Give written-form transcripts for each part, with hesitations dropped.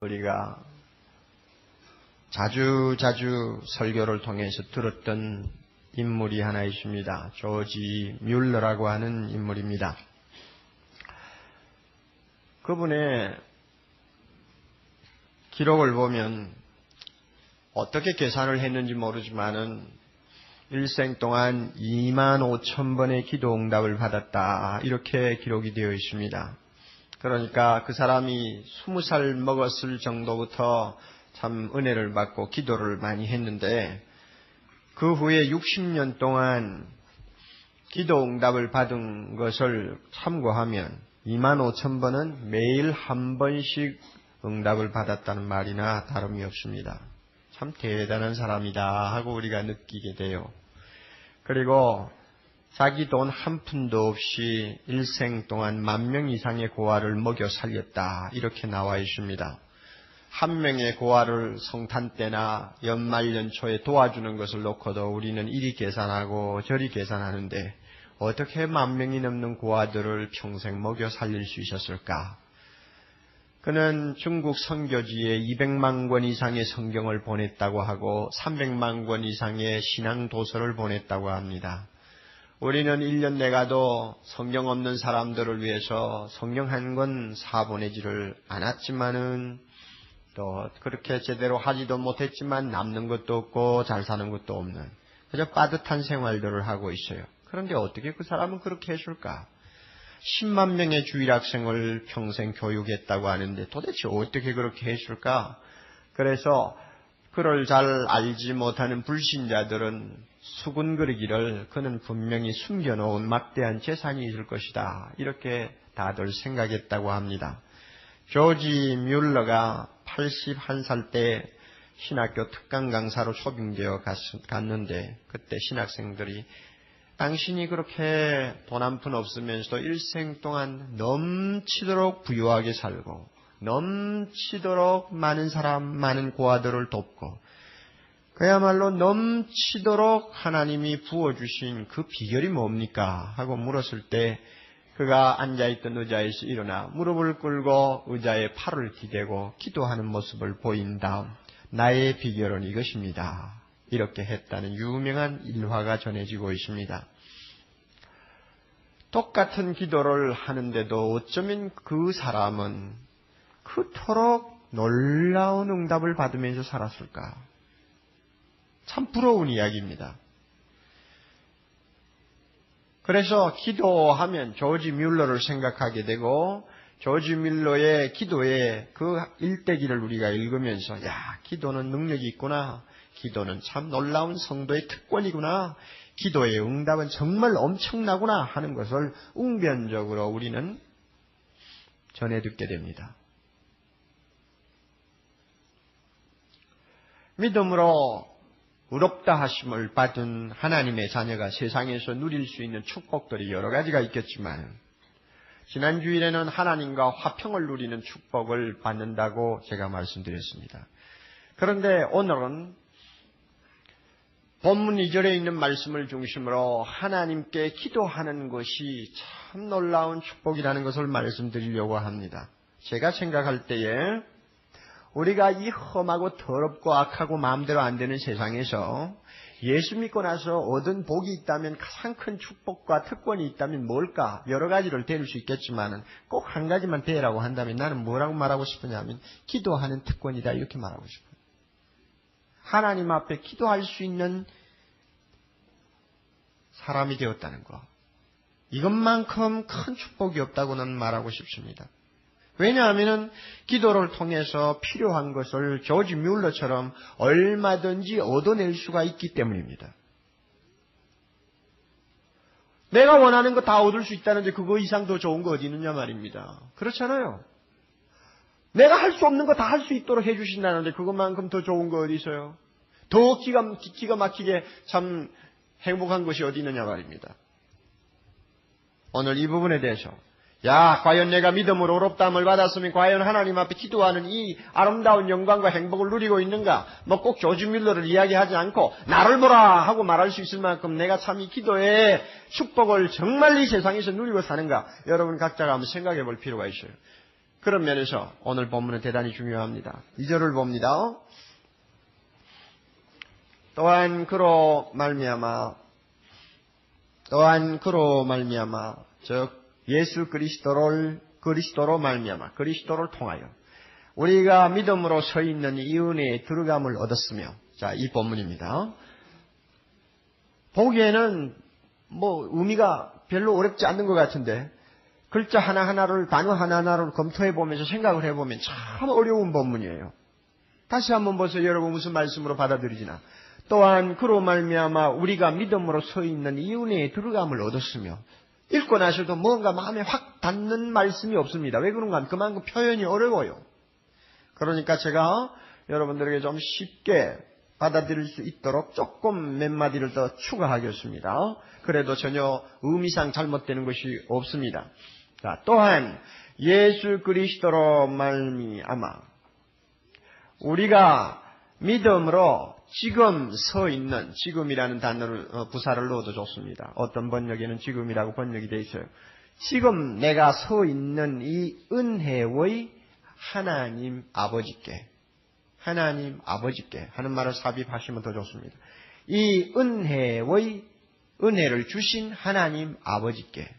우리가 자주 설교를 통해서 들었던 인물이 하나 있습니다. 조지 뮬러라고 하는 인물입니다. 그분의 기록을 보면 어떻게 계산을 했는지 모르지만은 일생 동안 25,000번의 기도 응답을 받았다. 이렇게 기록이 되어 있습니다. 그러니까 그 사람이 20살 먹었을 정도부터 참 은혜를 받고 기도를 많이 했는데 그 후에 60년 동안 기도 응답을 받은 것을 참고하면 25,000번은 매일 한 번씩 응답을 받았다는 말이나 다름이 없습니다. 참 대단한 사람이다 하고 우리가 느끼게 돼요. 그리고 자기 돈 한 푼도 없이 일생 동안 10,000명 이상의 고아를 먹여 살렸다. 이렇게 나와 있습니다. 한 명의 고아를 성탄 때나 연말 연초에 도와주는 것을 놓고도 우리는 이리 계산하고 저리 계산하는데 어떻게 10,000명이 넘는 고아들을 평생 먹여 살릴 수 있었을까? 그는 중국 선교지에 200만 권 이상의 성경을 보냈다고 하고 300만 권 이상의 신앙 도서를 보냈다고 합니다. 우리는 1년 내가도 성경 없는 사람들을 위해서 성경 한 권 사보내지를 않았지만은 또 그렇게 제대로 하지도 못했지만 남는 것도 없고 잘 사는 것도 없는 그저 빠듯한 생활들을 하고 있어요. 그런데 어떻게 그 사람은 그렇게 했을까? 10만 명의 주일학생을 평생 교육했다고 하는데 도대체 어떻게 그렇게 했을까? 그래서 그를 잘 알지 못하는 불신자들은 수군거리기를 그는 분명히 숨겨놓은 막대한 재산이 있을 것이다. 이렇게 다들 생각했다고 합니다. 조지 뮬러가 81살 때 신학교 특강 강사로 초빙되어 갔는데 그때 신학생들이 당신이 그렇게 돈 한 푼 없으면서도 일생 동안 넘치도록 부유하게 살고 넘치도록 많은 사람, 많은 고아들을 돕고 그야말로 넘치도록 하나님이 부어주신 그 비결이 뭡니까? 하고 물었을 때 그가 앉아있던 의자에서 일어나 무릎을 꿇고 의자에 팔을 기대고 기도하는 모습을 보인 다음 나의 비결은 이것입니다. 이렇게 했다는 유명한 일화가 전해지고 있습니다. 똑같은 기도를 하는데도 어쩌면 그 사람은 그토록 놀라운 응답을 받으면서 살았을까? 참 부러운 이야기입니다. 그래서 기도하면 조지 뮬러를 생각하게 되고 조지 뮬러의 기도의 그 일대기를 우리가 읽으면서 야, 기도는 능력이 있구나. 기도는 참 놀라운 성도의 특권이구나. 기도의 응답은 정말 엄청나구나 하는 것을 웅변적으로 우리는 전해 듣게 됩니다. 믿음으로 의롭다 하심을 받은 하나님의 자녀가 세상에서 누릴 수 있는 축복들이 여러 가지가 있겠지만 지난 주일에는 하나님과 화평을 누리는 축복을 받는다고 제가 말씀드렸습니다. 그런데 오늘은 본문 2절에 있는 말씀을 중심으로 하나님께 기도하는 것이 참 놀라운 축복이라는 것을 말씀드리려고 합니다. 제가 생각할 때에 우리가 이 험하고 더럽고 악하고 마음대로 안 되는 세상에서 예수 믿고 나서 얻은 복이 있다면 가장 큰 축복과 특권이 있다면 뭘까? 여러 가지를 대릴 수 있겠지만 꼭 한 가지만 대라고 한다면 나는 뭐라고 말하고 싶으냐면 기도하는 특권이다 이렇게 말하고 싶어요. 하나님 앞에 기도할 수 있는 사람이 되었다는 것. 이것만큼 큰 축복이 없다고는 말하고 싶습니다. 왜냐하면 기도를 통해서 필요한 것을 조지 뮬러처럼 얼마든지 얻어낼 수가 있기 때문입니다. 내가 원하는 거 다 얻을 수 있다는데 그거 이상 더 좋은 거 어디 있느냐 말입니다. 그렇잖아요. 내가 할 수 없는 거 다 할 수 있도록 해주신다는데 그것만큼 더 좋은 거 어디 있어요? 더 기가 막히게 참 행복한 것이 어디 있느냐 말입니다. 오늘 이 부분에 대해서 야, 과연 내가 믿음으로 의롭다함을 받았으면 과연 하나님 앞에 기도하는 이 아름다운 영광과 행복을 누리고 있는가? 뭐 꼭 조지 뮬러를 이야기하지 않고 나를 보라 하고 말할 수 있을 만큼 내가 참 이 기도의 축복을 정말 이 세상에서 누리고 사는가? 여러분 각자가 한번 생각해 볼 필요가 있어요. 그런 면에서 오늘 본문은 대단히 중요합니다. 2절을 봅니다. 또한 그로 말미암아 즉 예수 그리스도로 말미암아 그리스도를 통하여 우리가 믿음으로 서 있는 이 은혜에 들어감을 얻었으며. 자, 이 본문입니다. 보기에는 의미가 별로 어렵지 않는 것 같은데 글자 하나하나를 단어 하나하나를 검토해 보면서 생각을 해보면 참 어려운 본문이에요. 다시 한번 보세요. 여러분 무슨 말씀으로 받아들이지나. 또한 그로 말미암아 우리가 믿음으로 서 있는 이 은혜에 들어감을 얻었으며. 읽고 나서도 뭔가 마음에 확 닿는 말씀이 없습니다. 왜 그런가 하면 그만큼 표현이 어려워요. 그러니까 제가 여러분들에게 좀 쉽게 받아들일 수 있도록 조금 몇 마디를 더 추가하겠습니다. 그래도 전혀 의미상 잘못되는 것이 없습니다. 자, 또한 예수 그리스도로 말미암아 우리가 믿음으로 지금 서 있는, 지금이라는 단어를 부사를 넣어도 좋습니다. 어떤 번역에는 지금이라고 번역이 되어 있어요. 지금 내가 서 있는 이 은혜의 하나님 아버지께 하는 말을 삽입하시면 더 좋습니다. 이 은혜를 주신 하나님 아버지께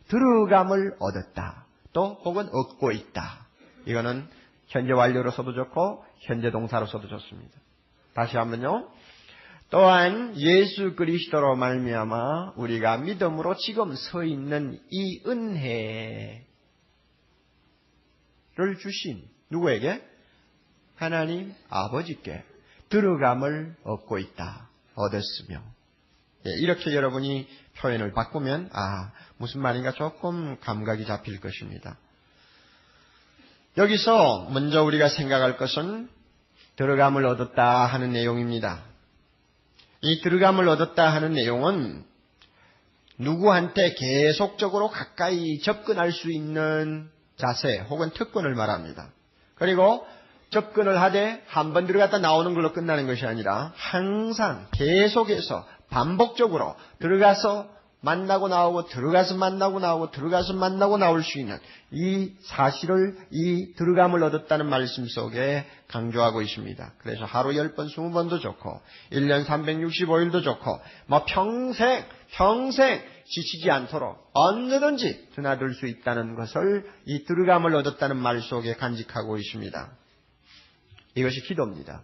들어감을 얻었다. 또 혹은 얻고 있다. 이거는 현재 완료로 써도 좋고 현재 동사로 써도 좋습니다. 다시 한번요. 또한 예수 그리스도로 말미암아 우리가 믿음으로 지금 서 있는 이 은혜를 주신 누구에게? 하나님 아버지께 들어감을 얻고 있다. 얻었으며. 이렇게 여러분이 표현을 바꾸면 무슨 말인가 조금 감각이 잡힐 것입니다. 여기서 먼저 우리가 생각할 것은 들어감을 얻었다 하는 내용입니다. 이 들어감을 얻었다 하는 내용은 누구한테 계속적으로 가까이 접근할 수 있는 자세 혹은 특권을 말합니다. 그리고 접근을 하되 한 번 들어갔다 나오는 걸로 끝나는 것이 아니라 항상 계속해서 반복적으로 들어가서 만나고 나오고 들어가서 만나고 나오고 들어가서 만나고 나올 수 있는 이 사실을 이 들어감을 얻었다는 말씀 속에 강조하고 있습니다. 그래서 하루 10번 20번도 좋고 1년 365일도 좋고 평생 지치지 않도록 언제든지 드나들 수 있다는 것을 이 들어감을 얻었다는 말 속에 간직하고 있습니다. 이것이 기도입니다.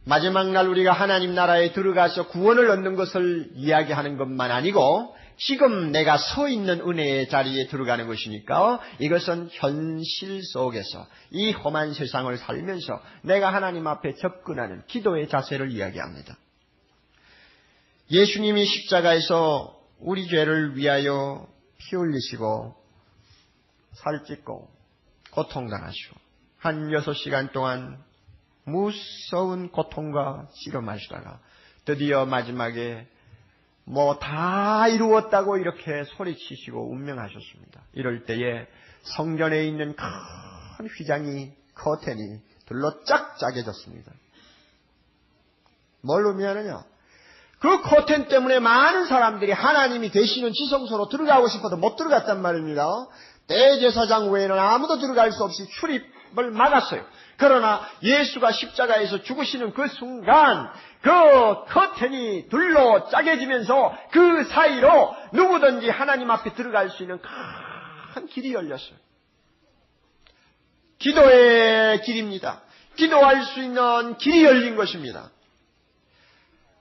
마지막 날 우리가 하나님 나라에 들어가서 구원을 얻는 것을 이야기하는 것만 아니고 지금 내가 서 있는 은혜의 자리에 들어가는 것이니까 이것은 현실 속에서 이 험한 세상을 살면서 내가 하나님 앞에 접근하는 기도의 자세를 이야기합니다. 예수님이 십자가에서 우리 죄를 위하여 피 흘리시고 살찢고 고통당하시고 한 6시간 동안 무서운 고통과 씨름하시다가 드디어 마지막에 다 이루었다고 이렇게 소리치시고 운명하셨습니다. 이럴 때에 성전에 있는 큰 휘장이 커튼이 둘러 쫙 짜개졌습니다. 뭘 의미하느냐? 그 커튼 때문에 많은 사람들이 하나님이 계시는 지성소로 들어가고 싶어도 못 들어갔단 말입니다. 대제사장 외에는 아무도 들어갈 수 없이 출입을 막았어요. 그러나 예수가 십자가에서 죽으시는 그 순간 그 커튼이 둘로 짜개지면서 그 사이로 누구든지 하나님 앞에 들어갈 수 있는 큰 길이 열렸어요. 기도의 길입니다. 기도할 수 있는 길이 열린 것입니다.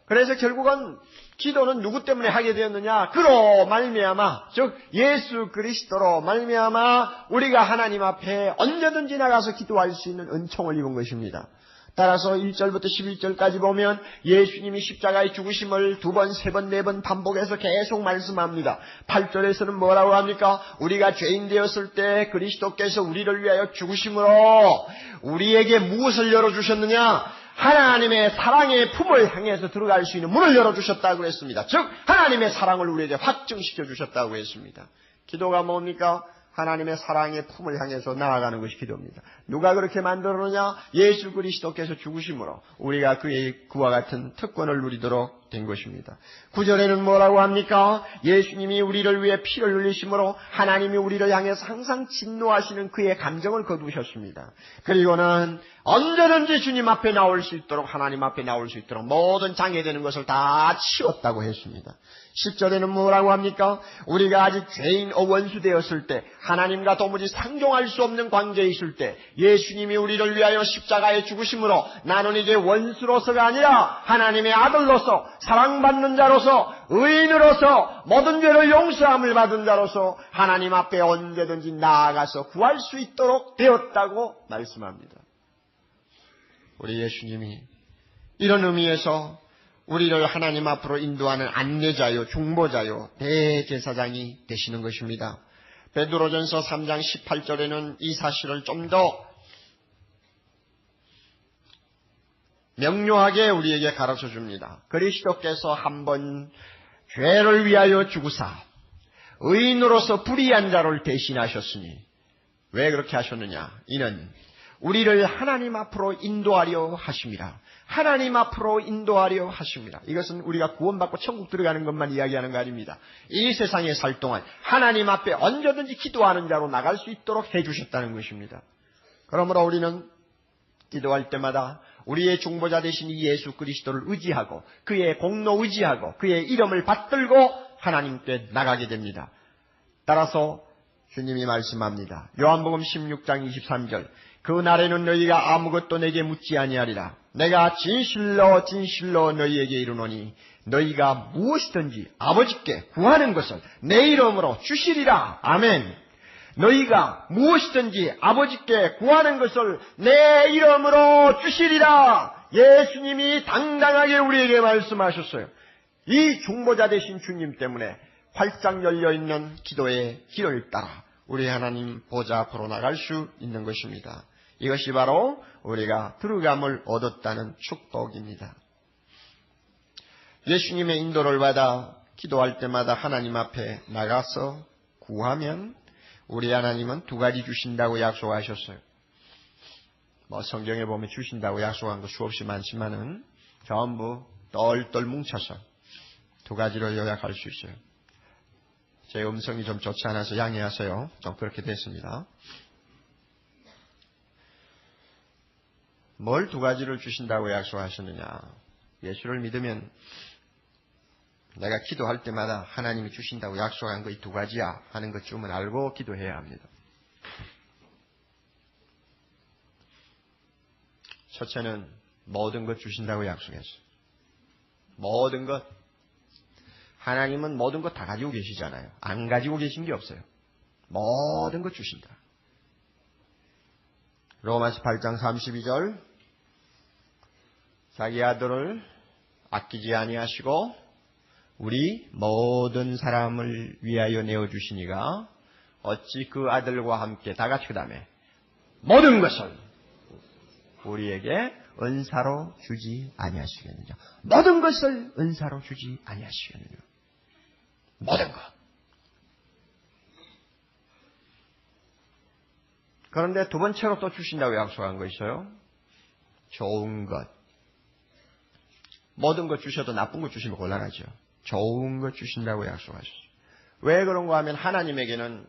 그래서 결국은 기도는 누구 때문에 하게 되었느냐? 그로 말미암아, 즉 예수 그리스도로 말미암아 우리가 하나님 앞에 언제든지 나가서 기도할 수 있는 은총을 입은 것입니다. 따라서 1절부터 11절까지 보면 예수님이 십자가의 죽으심을 2번, 3번, 4번 반복해서 계속 말씀합니다. 8절에서는 뭐라고 합니까? 우리가 죄인 되었을 때 그리스도께서 우리를 위하여 죽으심으로 우리에게 무엇을 열어주셨느냐? 하나님의 사랑의 품을 향해서 들어갈 수 있는 문을 열어주셨다고 했습니다. 즉 하나님의 사랑을 우리에게 확증시켜 주셨다고 했습니다. 기도가 뭡니까? 하나님의 사랑의 품을 향해서 나아가는 것이 기도입니다. 누가 그렇게 만들었느냐? 예수 그리스도께서 죽으심으로 우리가 그와 같은 특권을 누리도록 된 것입니다. 9절에는 뭐라고 합니까? 예수님이 우리를 위해 피를 흘리심으로 하나님이 우리를 향해서 항상 진노하시는 그의 감정을 거두셨습니다. 그리고는 언제든지 주님 앞에 나올 수 있도록, 하나님 앞에 나올 수 있도록 모든 장애되는 것을 다 치웠다고 했습니다. 10절에는 뭐라고 합니까? 우리가 아직 죄인 원수 되었을 때, 하나님과 도무지 상종할 수 없는 관계에 있을 때 예수님이 우리를 위하여 십자가에 죽으심으로 나는 이제 원수로서가 아니라 하나님의 아들로서, 사랑받는 자로서, 의인으로서, 모든 죄를 용서함을 받은 자로서 하나님 앞에 언제든지 나아가서 구할 수 있도록 되었다고 말씀합니다. 우리 예수님이 이런 의미에서 우리를 하나님 앞으로 인도하는 안내자요, 중보자요, 대제사장이 되시는 것입니다. 베드로전서 3장 18절에는 이 사실을 좀 더 명료하게 우리에게 가르쳐 줍니다. 그리스도께서 한번 죄를 위하여 죽으사 의인으로서 불의한 자를 대신하셨으니, 왜 그렇게 하셨느냐? 이는 우리를 하나님 앞으로 인도하려 하심이라. 하나님 앞으로 인도하려 하십니다. 이것은 우리가 구원받고 천국 들어가는 것만 이야기하는 거 아닙니다. 이 세상에 살 동안 하나님 앞에 언제든지 기도하는 자로 나갈 수 있도록 해주셨다는 것입니다. 그러므로 우리는 기도할 때마다 우리의 중보자 되신 이 예수 그리스도를 의지하고 그의 공로 의지하고 그의 이름을 받들고 하나님께 나가게 됩니다. 따라서 주님이 말씀합니다. 요한복음 16장 23절, 그 날에는 너희가 아무것도 내게 묻지 아니하리라. 내가 진실로 진실로 너희에게 이르노니 너희가 무엇이든지 아버지께 구하는 것을 내 이름으로 주시리라. 아멘. 너희가 무엇이든지 아버지께 구하는 것을 내 이름으로 주시리라. 예수님이 당당하게 우리에게 말씀하셨어요. 이 중보자 되신 주님 때문에 활짝 열려있는 기도의 길을 따라 우리 하나님 보좌 앞으로 나갈 수 있는 것입니다. 이것이 바로 우리가 들어감을 얻었다는 축복입니다. 예수님의 인도를 받아 기도할 때마다 하나님 앞에 나가서 구하면 우리 하나님은 두 가지 주신다고 약속하셨어요. 성경에 보면 주신다고 약속한 거 수없이 많지만은 전부 똘똘 뭉쳐서 두 가지로 요약할 수 있어요. 제 음성이 좀 좋지 않아서 양해하세요. 좀 그렇게 됐습니다. 뭘 두 가지를 주신다고 약속하셨느냐? 예수를 믿으면 내가 기도할 때마다 하나님이 주신다고 약속한 거 이 두 가지야 하는 것쯤은 알고 기도해야 합니다. 첫째는 모든 것 주신다고 약속했어요. 모든 것. 하나님은 모든 것 다 가지고 계시잖아요. 안 가지고 계신 게 없어요. 모든 것 주신다. 로마서 8장 32절, 자기 아들을 아끼지 아니하시고 우리 모든 사람을 위하여 내어주시니가 어찌 그 아들과 함께 다 같이 그 다음에 모든 것을 우리에게 은사로 주지 아니하시겠느냐. 모든 것을 은사로 주지 아니하시겠느냐. 모든 것. 그런데 두 번째로 또 주신다고 약속한 거 있어요. 좋은 것. 모든 것 주셔도 나쁜 것 주시면 곤란하죠. 좋은 것 주신다고 약속하셨어요. 왜 그런가 하면 하나님에게는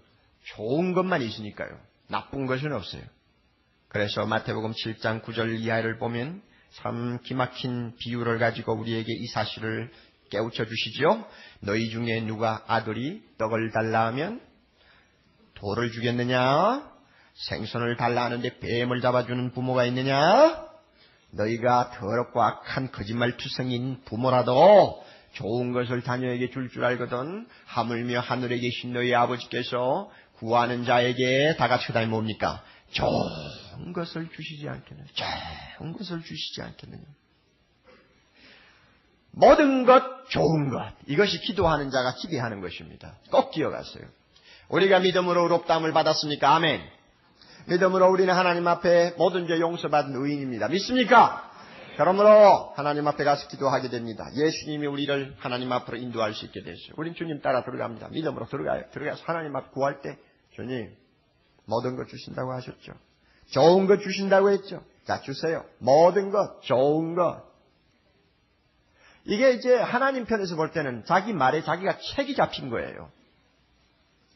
좋은 것만 있으니까요. 나쁜 것은 없어요. 그래서 마태복음 7장 9절 이하를 보면 참 기막힌 비유를 가지고 우리에게 이 사실을 깨우쳐 주시지요. 너희 중에 누가 아들이 떡을 달라 하면 돌을 주겠느냐? 생선을 달라 하는데 뱀을 잡아주는 부모가 있느냐? 너희가 더럽고 악한 거짓말투성이인 부모라도 좋은 것을 자녀에게 줄 줄 알거든 하물며 하늘에 계신 너희 아버지께서 구하는 자에게 다 같이 그다음에 뭡니까? 좋은 것을 주시지 않겠느냐. 좋은 것을 주시지 않겠느냐. 모든 것, 좋은 것. 이것이 기도하는 자가 기대하는 것입니다. 꼭 기억하세요. 우리가 믿음으로 의롭다함을 받았습니까? 아멘. 믿음으로 우리는 하나님 앞에 모든 죄 용서받은 의인입니다. 믿습니까? 그러므로 하나님 앞에 가서 기도하게 됩니다. 예수님이 우리를 하나님 앞으로 인도할 수 있게 됐어요. 우린 주님 따라 들어갑니다. 믿음으로 들어가요. 들어가서 하나님 앞 구할 때 주님 모든 것 주신다고 하셨죠. 좋은 것 주신다고 했죠. 자, 주세요. 모든 것, 좋은 것. 이게 이제 하나님 편에서 볼 때는 자기 말에 자기가 책이 잡힌 거예요.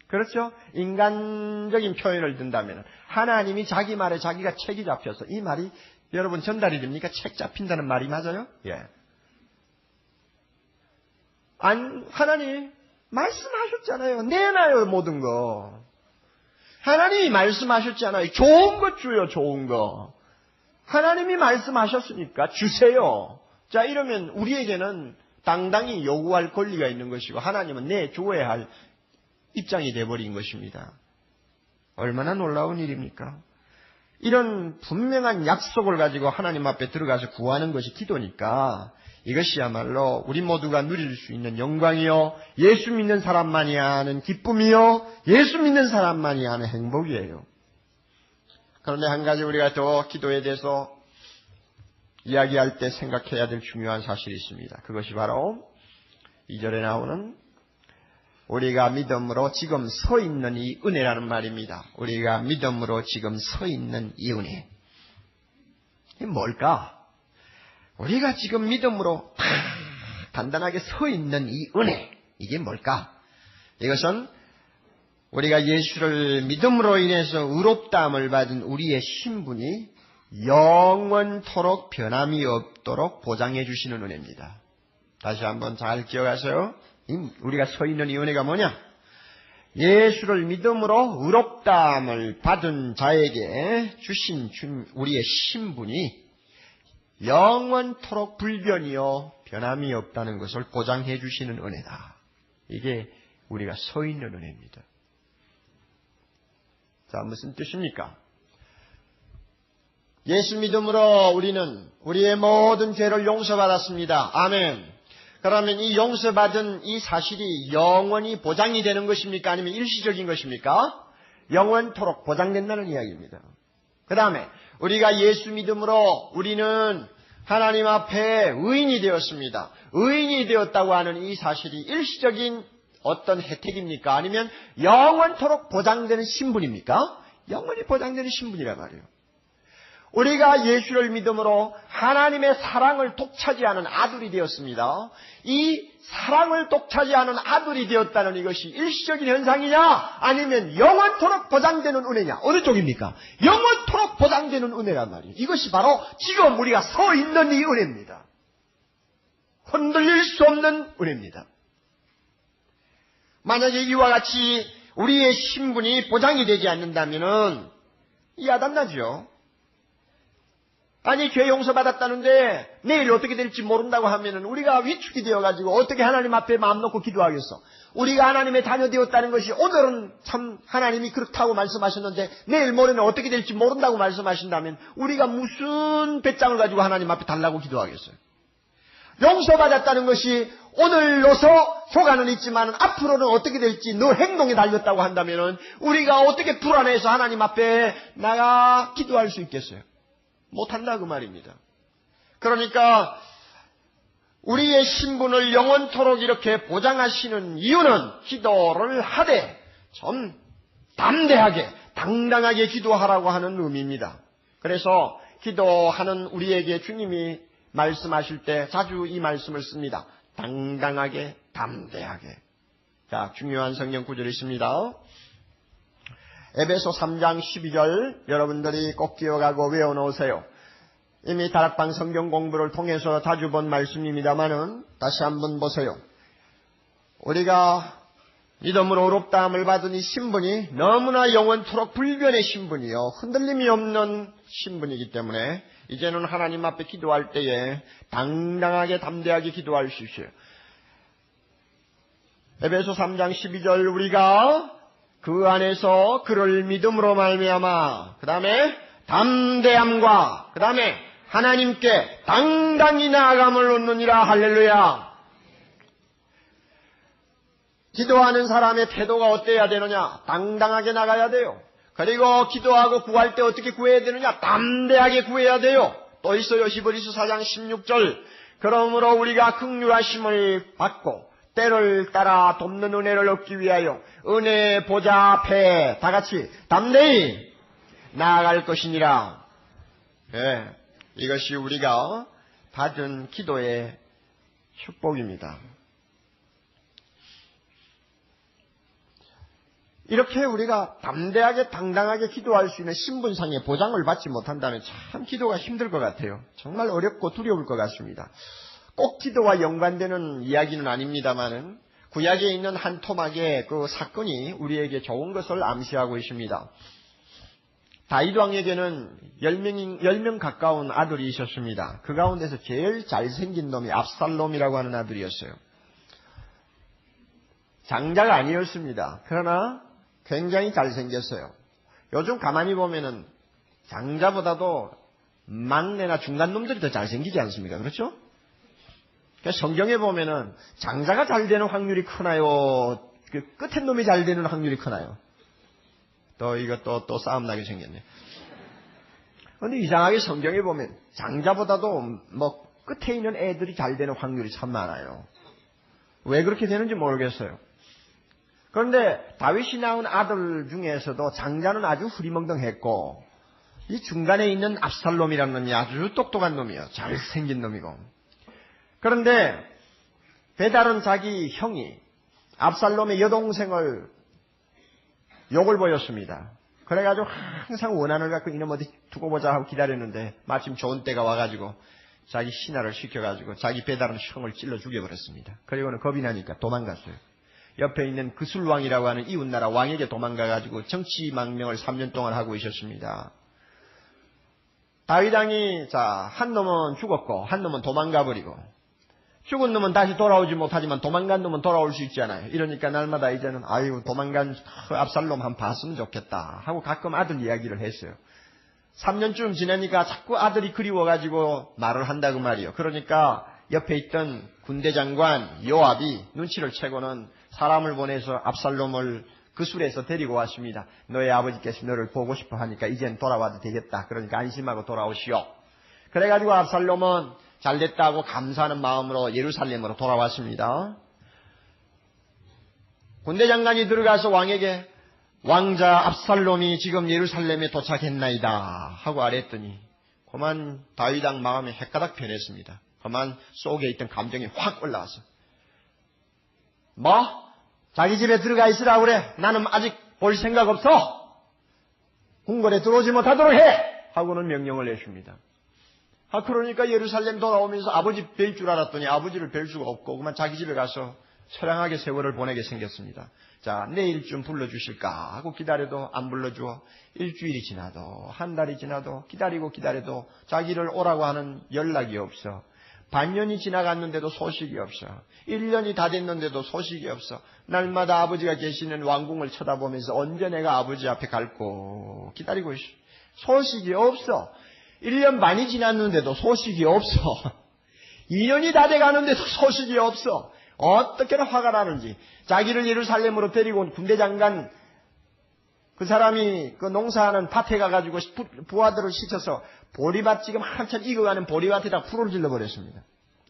그렇죠? 인간적인 표현을 든다면 하나님이 자기 말에 자기가 책이 잡혀서 이 말이 여러분 전달이 됩니까? 책 잡힌다는 말이 맞아요? 예. 하나님 말씀하셨잖아요. 내놔요 모든 거. 하나님이 말씀하셨잖아요. 좋은 것 줘요. 좋은 거. 하나님이 말씀하셨으니까 주세요. 자, 이러면 우리에게는 당당히 요구할 권리가 있는 것이고 하나님은 내줘야 할 입장이 되어버린 것입니다. 얼마나 놀라운 일입니까? 이런 분명한 약속을 가지고 하나님 앞에 들어가서 구하는 것이 기도니까 이것이야말로 우리 모두가 누릴 수 있는 영광이요, 예수 믿는 사람만이 아는 기쁨이요, 예수 믿는 사람만이 아는 행복이에요. 그런데 한 가지 우리가 더 기도에 대해서 이야기할 때 생각해야 될 중요한 사실이 있습니다. 그것이 바로 2절에 나오는 우리가 믿음으로 지금 서 있는 이 은혜라는 말입니다. 우리가 믿음으로 지금 서 있는 이 은혜. 이게 뭘까? 우리가 지금 믿음으로 단단하게 서 있는 이 은혜. 이게 뭘까? 이것은 우리가 예수를 믿음으로 인해서 의롭다함을 받은 우리의 신분이 영원토록 변함이 없도록 보장해 주시는 은혜입니다. 다시 한번 잘 기억하세요. 우리가 서 있는 이 은혜가 뭐냐? 예수를 믿음으로 의롭다함을 받은 자에게 주신 우리의 신분이 영원토록 불변이요 변함이 없다는 것을 보장해 주시는 은혜다. 이게 우리가 서 있는 은혜입니다. 자, 무슨 뜻입니까? 예수 믿음으로 우리는 우리의 모든 죄를 용서받았습니다. 아멘. 그러면 이 용서받은 이 사실이 영원히 보장이 되는 것입니까? 아니면 일시적인 것입니까? 영원토록 보장된다는 이야기입니다. 그 다음에 우리가 예수 믿음으로 우리는 하나님 앞에 의인이 되었습니다. 의인이 되었다고 하는 이 사실이 일시적인 어떤 혜택입니까? 아니면 영원토록 보장되는 신분입니까? 영원히 보장되는 신분이란 말이에요. 우리가 예수를 믿음으로 하나님의 사랑을 독차지하는 아들이 되었습니다. 이 사랑을 독차지하는 아들이 되었다는 이것이 일시적인 현상이냐? 아니면 영원토록 보장되는 은혜냐? 어느 쪽입니까? 영원토록 보장되는 은혜란 말이에요. 이것이 바로 지금 우리가 서 있는 이 은혜입니다. 흔들릴 수 없는 은혜입니다. 만약에 이와 같이 우리의 신분이 보장이 되지 않는다면 야단나죠. 아니 죄 용서받았다는데 내일 어떻게 될지 모른다고 하면은 우리가 위축이 되어가지고 어떻게 하나님 앞에 마음 놓고 기도하겠어. 우리가 하나님의 자녀 되었다는 것이 오늘은 참 하나님이 그렇다고 말씀하셨는데 내일 모레는 어떻게 될지 모른다고 말씀하신다면 우리가 무슨 배짱을 가지고 하나님 앞에 달라고 기도하겠어요. 용서받았다는 것이 오늘로서 효과는 있지만 앞으로는 어떻게 될지 너 행동에 달렸다고 한다면 우리가 어떻게 불안해서 하나님 앞에 나가 기도할 수 있겠어요? 못한다 그 말입니다. 그러니까 우리의 신분을 영원토록 이렇게 보장하시는 이유는 기도를 하되 좀 담대하게 당당하게 기도하라고 하는 의미입니다. 그래서 기도하는 우리에게 주님이 말씀하실 때 자주 이 말씀을 씁니다. 당당하게 담대하게. 자, 중요한 성경 구절이 있습니다. 에베소 3장 12절 여러분들이 꼭 기억하고 외워놓으세요. 이미 다락방 성경 공부를 통해서 자주 본 말씀입니다마는 다시 한번 보세요. 우리가 믿음으로 의롭다함을 받은 이 신분이 너무나 영원토록 불변의 신분이요 흔들림이 없는 신분이기 때문에 이제는 하나님 앞에 기도할 때에 당당하게 담대하게 기도할 수 있어요. 에베소 3장 12절 우리가 그 안에서 그를 믿음으로 말미암아 그 다음에 담대함과 그 다음에 하나님께 당당히 나아감을 얻느니라. 할렐루야. 기도하는 사람의 태도가 어때야 되느냐? 당당하게 나가야 돼요. 그리고 기도하고 구할 때 어떻게 구해야 되느냐? 담대하게 구해야 돼요. 또 있어요. 히브리서 4장 16절 그러므로 우리가 긍휼하심을 받고 때를 따라 돕는 은혜를 얻기 위하여 은혜 보좌 앞에 다같이 담대히 나아갈 것이니라. 네, 이것이 우리가 받은 기도의 축복입니다. 이렇게 우리가 담대하게 당당하게 기도할 수 있는 신분상의 보장을 받지 못한다면 참 기도가 힘들 것 같아요. 정말 어렵고 두려울 것 같습니다. 꼭 기도와 연관되는 이야기는 아닙니다만은 구약에 있는 한 토막의 그 사건이 우리에게 좋은 것을 암시하고 있습니다. 다윗 왕에게는 10명 가까운 아들이 있었습니다. 그 가운데서 제일 잘생긴 놈이 압살롬이라고 하는 아들이었어요. 장자가 아니었습니다. 그러나 굉장히 잘생겼어요. 요즘 가만히 보면은 장자보다도 막내나 중간 놈들이 더 잘생기지 않습니까? 그렇죠? 그러니까 성경에 보면은 장자가 잘 되는 확률이 크나요? 그 끝에 놈이 잘 되는 확률이 크나요? 또 싸움 나게 생겼네. 근데 이상하게 성경에 보면 장자보다도 뭐 끝에 있는 애들이 잘 되는 확률이 참 많아요. 왜 그렇게 되는지 모르겠어요. 그런데 다윗이 낳은 아들 중에서도 장자는 아주 흐리멍덩했고 이 중간에 있는 압살롬이라는 놈이 아주 똑똑한 놈이에요. 잘생긴 놈이고. 그런데 베달은 자기 형이 압살롬의 여동생을 욕을 보였습니다. 그래가지고 항상 원한을 갖고 이놈 어디 두고 보자 하고 기다렸는데 마침 좋은 때가 와가지고 자기 신하를 시켜가지고 자기 베달은 형을 찔러 죽여버렸습니다. 그리고는 겁이 나니까 도망갔어요. 옆에 있는 그술왕이라고 하는 이웃나라 왕에게 도망가가지고 정치망명을 3년 동안 하고 있었습니다. 다윗 왕이 한 놈은 죽었고 한 놈은 도망가버리고 죽은 놈은 다시 돌아오지 못하지만 도망간 놈은 돌아올 수 있잖아요. 이러니까 날마다 이제는 아유 도망간 압살롬 한 봤으면 좋겠다 하고 가끔 아들 이야기를 했어요. 3년쯤 지나니까 자꾸 아들이 그리워가지고 말을 한다고 말이에요. 그러니까 옆에 있던 군대 장관 요압이 눈치를 채고는 사람을 보내서 압살롬을 그술에서 데리고 왔습니다. 너의 아버지께서 너를 보고 싶어 하니까 이젠 돌아와도 되겠다. 그러니까 안심하고 돌아오시오. 그래가지고 압살롬은 잘됐다고 감사하는 마음으로 예루살렘으로 돌아왔습니다. 군대 장관이 들어가서 왕에게 왕자 압살롬이 지금 예루살렘에 도착했나이다 하고 아랬더니 그만 다윗 왕 마음이 헷가닥 변했습니다. 그만 속에 있던 감정이 확 올라와서 뭐? 자기 집에 들어가 있으라 그래. 나는 아직 볼 생각 없어. 궁궐에 들어오지 못하도록 해 하고는 명령을 내십니다. 그러니까 예루살렘 돌아오면서 아버지 뵐 줄 알았더니 아버지를 뵐 수가 없고 그만 자기 집에 가서 처량하게 세월을 보내게 생겼습니다. 자, 내일쯤 불러주실까 하고 기다려도 안 불러주어 일주일이 지나도 한 달이 지나도 기다려도 자기를 오라고 하는 연락이 없어. 반년이 지나갔는데도 소식이 없어. 1년이 다 됐는데도 소식이 없어. 날마다 아버지가 계시는 왕궁을 쳐다보면서 언제 내가 아버지 앞에 갈고 기다리고 있어. 소식이 없어. 1년 반이 지났는데도 소식이 없어. 2년이 다 돼가는데도 소식이 없어. 어떻게나 화가 나는지. 자기를 예루살렘으로 데리고 온 군대 장관 그 사람이 그 농사하는 밭에 가가지고 부하들을 시켜서 보리밭 지금 한참 익어가는 보리밭에다 불을 질러버렸습니다.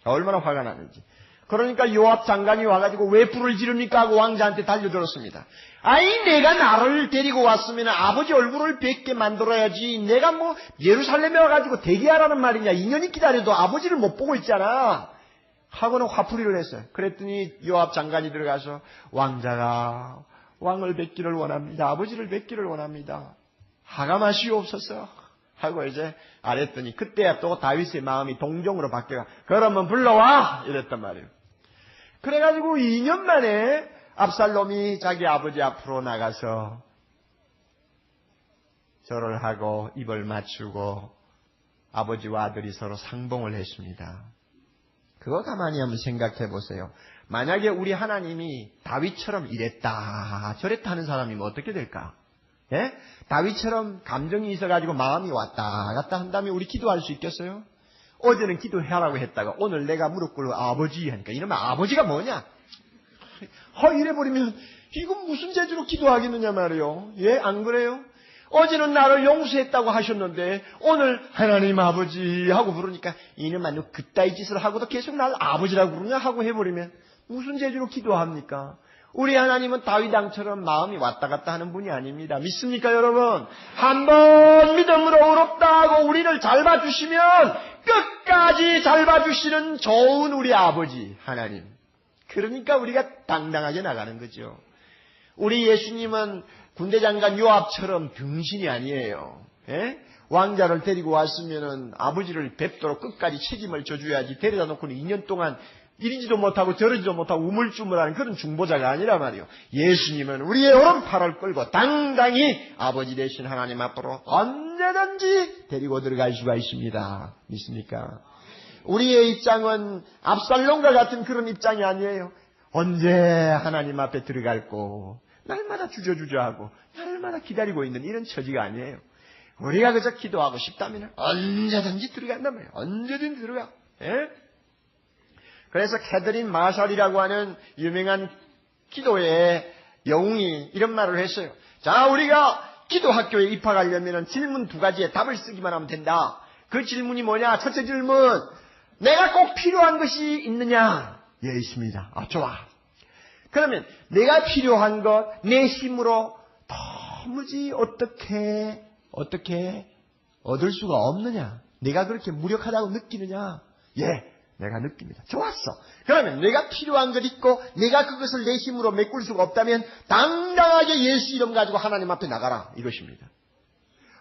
얼마나 화가 나는지. 그러니까 요압 장관이 와가지고 왜 불을 지릅니까 하고 왕자한테 달려들었습니다. 아이 내가 나를 데리고 왔으면 아버지 얼굴을 뵙게 만들어야지. 내가 뭐 예루살렘에 와가지고 대기하라는 말이냐. 2년이 기다려도 아버지를 못 보고 있잖아. 하고는 화풀이를 했어요. 그랬더니 요압 장관이 들어가서 왕자가 왕을 뵙기를 원합니다. 아버지를 뵙기를 원합니다. 하가마시옵소서 하고 이제 아랬더니 그때야 또 다윗의 마음이 동정으로 바뀌어가 그러면 불러와 이랬단 말이에요. 그래가지고 2년 만에 압살롬이 자기 아버지 앞으로 나가서 절을 하고 입을 맞추고 아버지와 아들이 서로 상봉을 했습니다. 그거 가만히 한번 생각해 보세요. 만약에 우리 하나님이 다윗처럼 이랬다 저랬다 하는 사람이면 어떻게 될까? 예? 다윗처럼 감정이 있어가지고 마음이 왔다 갔다 한다면 우리 기도할 수 있겠어요? 어제는 기도하라고 했다가 오늘 내가 무릎 꿇고 아버지 하니까 이러면 아버지가 뭐냐? 이래버리면 이건 무슨 재주로 기도하겠느냐 말이에요. 예? 안 그래요? 어제는 나를 용서했다고 하셨는데 오늘 하나님 아버지 하고 부르니까 이놈아 너 그따위 짓을 하고도 계속 날 아버지라고 부르냐 하고 해버리면 무슨 재주로 기도합니까? 우리 하나님은 다윗 왕처럼 마음이 왔다 갔다 하는 분이 아닙니다. 믿습니까 여러분? 한번 믿음으로 의롭다 하고 우리를 잘 봐주시면 끝까지 잘 봐주시는 좋은 우리 아버지 하나님. 그러니까 우리가 당당하게 나가는 거죠. 우리 예수님은 군대장관 요압처럼 병신이 아니에요. 예? 왕자를 데리고 왔으면은 아버지를 뵙도록 끝까지 책임을 져줘야지 데려다 놓고는 2년 동안 이리지도 못하고 저러지도 못하고 우물쭈물하는 그런 중보자가 아니란 말이에요. 예수님은 우리의 오른팔을 끌고 당당히 아버지 되신 하나님 앞으로 언제든지 데리고 들어갈 수가 있습니다. 믿습니까? 우리의 입장은 압살롬과 같은 그런 입장이 아니에요. 언제 하나님 앞에 들어갈고 날마다 주저주저하고 날마다 기다리고 있는 이런 처지가 아니에요. 우리가 그저 기도하고 싶다면 언제든지 들어간단 말이에요. 언제든지 들어가. 예? 그래서 캐더린 마샬이라고 하는 유명한 기도의 영웅이 이런 말을 했어요. 자, 우리가 기도학교에 입학하려면 질문 2가지에 답을 쓰기만 하면 된다. 그 질문이 뭐냐? 첫째 질문, 내가 꼭 필요한 것이 있느냐? 예, 있습니다. 아, 좋아. 그러면 내가 필요한 것, 내 힘으로 도무지 어떻게 얻을 수가 없느냐? 내가 그렇게 무력하다고 느끼느냐? 예, 내가 느낍니다. 좋았어. 그러면 내가 필요한 것 있고 내가 그것을 내 힘으로 메꿀 수가 없다면 당당하게 예수 이름 가지고 하나님 앞에 나가라. 이것입니다.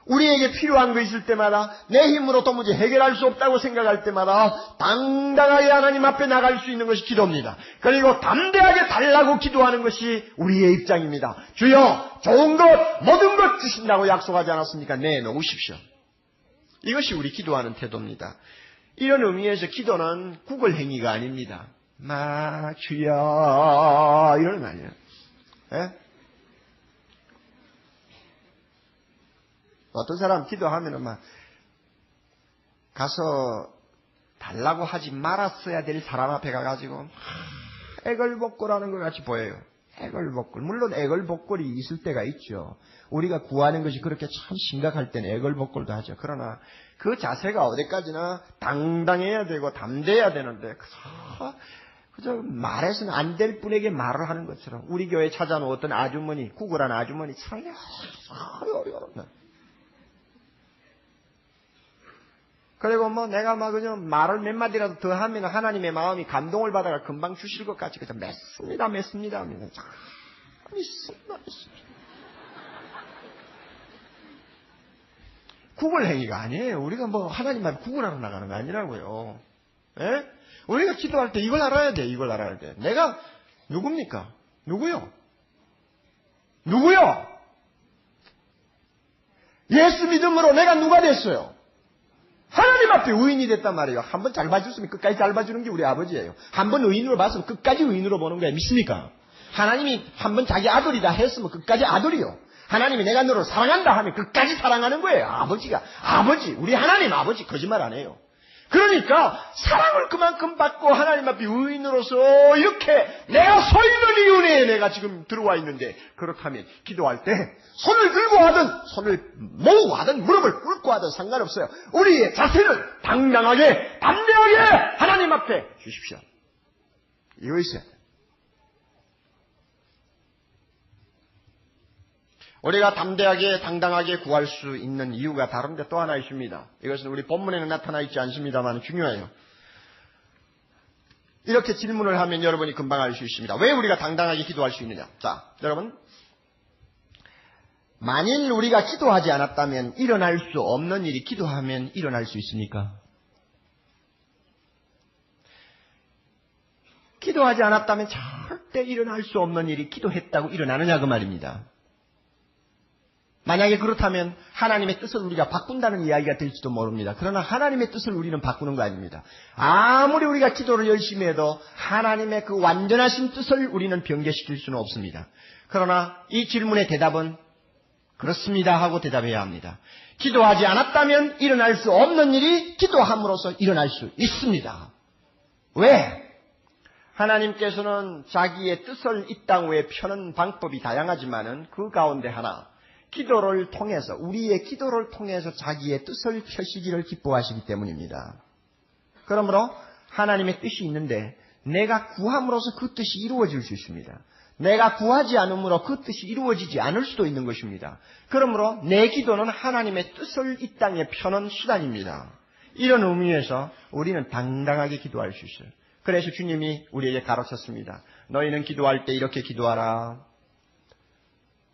우리에게 필요한 거 있을 때마다 내 힘으로 도무지 해결할 수 없다고 생각할 때마다 당당하게 하나님 앞에 나갈 수 있는 것이 기도입니다. 그리고 담대하게 달라고 기도하는 것이 우리의 입장입니다. 주여, 좋은 것, 모든 것 주신다고 약속하지 않았습니까? 내놓으십시오. 이것이 우리 기도하는 태도입니다. 이런 의미에서 기도는 구걸 행위가 아닙니다. 주여 이런 거 아니에요. 예? 어떤 사람 기도하면은 막 가서 달라고 하지 말았어야 될 사람 앞에 가가지고 애걸복걸하는 것 같이 보여요. 애걸복걸. 물론 애걸복걸이 있을 때가 있죠. 우리가 구하는 것이 그렇게 참 심각할 때는 애걸복걸도 하죠. 그러나 그 자세가 어디까지나 당당해야 되고 담대해야 되는데 그저 말해서는 안 될 분에게 말을 하는 것처럼 우리 교회에 찾아온 어떤 아주머니, 구걸한 아주머니 참 어려워. 그리고 내가 그냥 말을 몇 마디라도 더 하면 하나님의 마음이 감동을 받아가 금방 주실 것 같이 그저 맺습니다. 믿습니다. 구걸 행위가 아니에요. 우리가 하나님 앞에 구걸하러 나가는 거 아니라고요. 예? 우리가 기도할 때 이걸 알아야 돼. 이걸 알아야 돼. 내가 누굽니까? 누구요? 예수 믿음으로 내가 누가 됐어요? 하나님 앞에 의인이 됐단 말이에요. 한번 잘 봐줬으면 끝까지 잘 봐주는 게 우리 아버지예요. 한번 의인으로 봤으면 끝까지 의인으로 보는 거예요. 믿습니까? 하나님이 한번 자기 아들이다 했으면 끝까지 아들이요. 하나님이 내가 너를 사랑한다 하면 끝까지 사랑하는 거예요. 아버지, 우리 하나님 아버지 거짓말 안 해요. 그러니까 사랑을 그만큼 받고 하나님 앞에 의인으로서 이렇게 내가 서 있는 이유에 내가 지금 들어와 있는데, 그렇다면 기도할 때 손을 들고 하든 손을 모으고 하든 무릎을 꿇고 하든 상관없어요. 우리의 자세는 당당하게 담대하게 하나님 앞에 주십시오. 이거 있어요. 우리가 담대하게 당당하게 구할 수 있는 이유가 다른데 또 하나 있습니다. 이것은 우리 본문에는 나타나 있지 않습니다만 중요해요. 이렇게 질문을 하면 여러분이 금방 알 수 있습니다. 왜 우리가 당당하게 기도할 수 있느냐? 자, 여러분, 만일 우리가 기도하지 않았다면 일어날 수 없는 일이 기도하면 일어날 수 있습니까? 기도하지 않았다면 절대 일어날 수 없는 일이 기도했다고 일어나느냐 그 말입니다. 만약에 그렇다면 하나님의 뜻을 우리가 바꾼다는 이야기가 될지도 모릅니다. 그러나 하나님의 뜻을 우리는 바꾸는 거 아닙니다. 아무리 우리가 기도를 열심히 해도 하나님의 그 완전하신 뜻을 우리는 변개시킬 수는 없습니다. 그러나 이 질문의 대답은 그렇습니다 하고 대답해야 합니다. 기도하지 않았다면 일어날 수 없는 일이 기도함으로써 일어날 수 있습니다. 왜? 하나님께서는 자기의 뜻을 이 땅 위에 펴는 방법이 다양하지만은 그 가운데 하나, 기도를 통해서, 우리의 기도를 통해서 자기의 뜻을 펴시기를 기뻐하시기 때문입니다. 그러므로 하나님의 뜻이 있는데 내가 구함으로써 그 뜻이 이루어질 수 있습니다. 내가 구하지 않으므로 그 뜻이 이루어지지 않을 수도 있는 것입니다. 그러므로 내 기도는 하나님의 뜻을 이 땅에 펴는 수단입니다. 이런 의미에서 우리는 당당하게 기도할 수 있어요. 그래서 주님이 우리에게 가르쳤습니다. 너희는 기도할 때 이렇게 기도하라.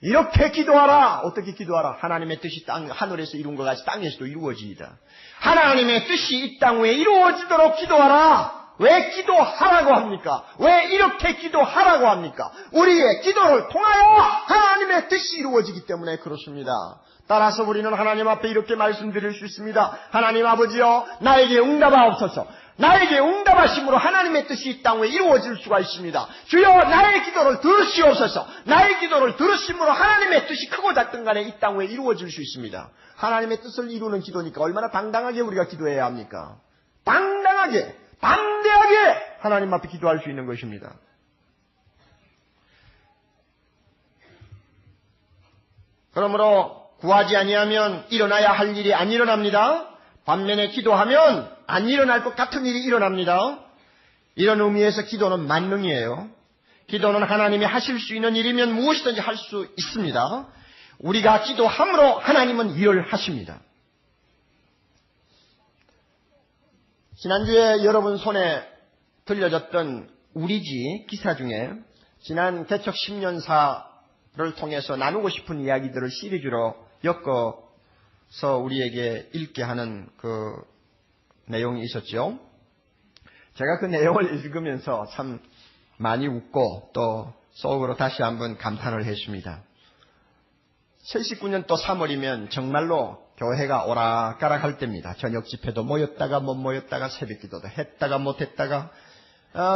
이렇게 기도하라. 어떻게 기도하라? 하나님의 뜻이 하늘에서 이룬 것 같이 땅에서도 이루어지이다. 하나님의 뜻이 이 땅 위에 이루어지도록 기도하라. 왜 기도하라고 합니까? 왜 이렇게 기도하라고 합니까? 우리의 기도를 통하여 하나님의 뜻이 이루어지기 때문에 그렇습니다. 따라서 우리는 하나님 앞에 이렇게 말씀드릴 수 있습니다. 하나님 아버지여, 나에게 응답하옵소서. 나에게 응답하심으로 하나님의 뜻이 이 땅에 이루어질 수가 있습니다. 주여, 나의 기도를 들으시옵소서. 나의 기도를 들으심으로 하나님의 뜻이 크고 작든 간에 이 땅에 이루어질 수 있습니다. 하나님의 뜻을 이루는 기도니까 얼마나 당당하게 우리가 기도해야 합니까? 당당하게, 담대하게 하나님 앞에 기도할 수 있는 것입니다. 그러므로 구하지 아니하면 일어나야 할 일이 안 일어납니다. 반면에 기도하면 안 일어날 것 같은 일이 일어납니다. 이런 의미에서 기도는 만능이에요. 기도는 하나님이 하실 수 있는 일이면 무엇이든지 할 수 있습니다. 우리가 기도함으로 하나님은 일을 하십니다. 지난주에 여러분 손에 들려졌던 우리지 기사 중에 지난 개척 10년사를 통해서 나누고 싶은 이야기들을 시리즈로 엮어서 우리에게 읽게 하는 그 내용이 있었죠. 제가 그 내용을 읽으면서 참 많이 웃고 또 속으로 다시 한번 감탄을 했습니다. 79년 또 3월이면 정말로 교회가 오락가락할 때입니다. 저녁 집회도 모였다가 못 모였다가 새벽 기도도 했다가 못 했다가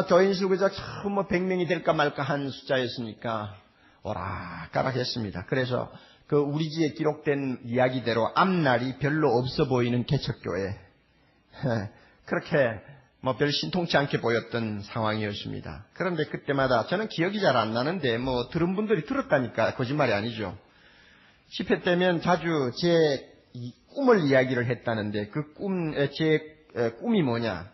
교인 수 그저 참 100명이 될까 말까 한 숫자였으니까 오락가락했습니다. 그래서 그 우리 지에 기록된 이야기대로 앞날이 별로 없어 보이는 개척교회, 그렇게 별 신통치 않게 보였던 상황이었습니다. 그런데 그때마다 저는 기억이 잘 안 나는데 들은 분들이 들었다니까 거짓말이 아니죠. 집회 때면 자주 제 꿈을 이야기를 했다는데 제 꿈이 뭐냐?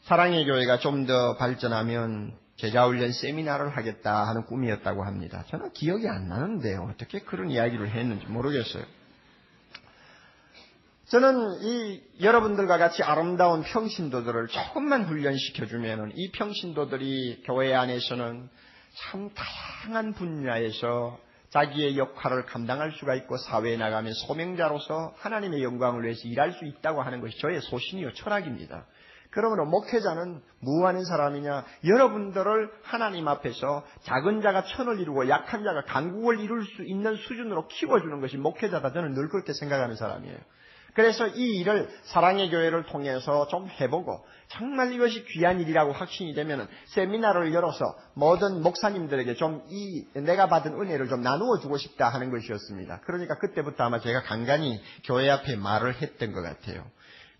사랑의 교회가 좀 더 발전하면 제자훈련 세미나를 하겠다 하는 꿈이었다고 합니다. 저는 기억이 안 나는데요. 어떻게 그런 이야기를 했는지 모르겠어요. 저는 여러분들과 같이 아름다운 평신도들을 조금만 훈련시켜주면 이 평신도들이 교회 안에서는 참 다양한 분야에서 자기의 역할을 감당할 수가 있고 사회에 나가면 소명자로서 하나님의 영광을 위해서 일할 수 있다고 하는 것이 저의 소신이요 철학입니다. 그러므로 목회자는 무하는 사람이냐? 여러분들을 하나님 앞에서 작은 자가 천을 이루고 약한 자가 강국을 이룰 수 있는 수준으로 키워주는 것이 목회자다. 저는 늘 그렇게 생각하는 사람이에요. 그래서 이 일을 사랑의 교회를 통해서 좀 해보고 정말 이것이 귀한 일이라고 확신이 되면 세미나를 열어서 모든 목사님들에게 좀 내가 받은 은혜를 좀 나누어 주고 싶다 하는 것이었습니다. 그러니까 그때부터 아마 제가 간간히 교회 앞에 말을 했던 것 같아요.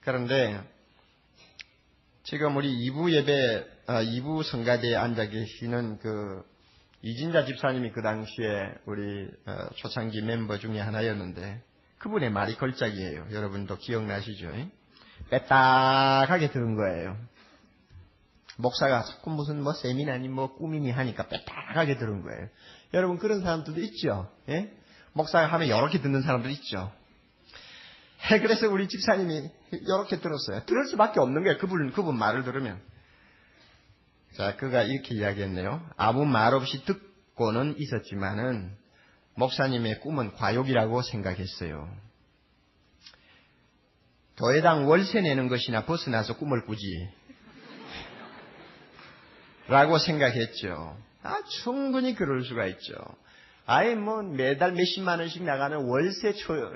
그런데 지금 우리 2부 예배, 2부 성가대에 앉아 계시는 그 이진자 집사님이 그 당시에 우리 초창기 멤버 중에 하나였는데 그분의 말이 걸작이에요. 여러분도 기억나시죠? 빼딱하게 들은 거예요. 목사가 자꾸 무슨 세미나니 꿈이니 하니까 빼딱하게 들은 거예요. 여러분 그런 사람들도 있죠? 예? 목사가 하면 이렇게 듣는 사람도 있죠? 그래서 우리 집사님이 이렇게 들었어요. 들을 수밖에 없는 거예요. 그분 말을 들으면. 자, 그가 이렇게 이야기했네요. 아무 말 없이 듣고는 있었지만은 목사님의 꿈은 과욕이라고 생각했어요. 교회당 월세 내는 것이나 벗어나서 꿈을 꾸지. 라고 생각했죠. 충분히 그럴 수가 있죠. 아예 매달 몇십만 원씩 나가는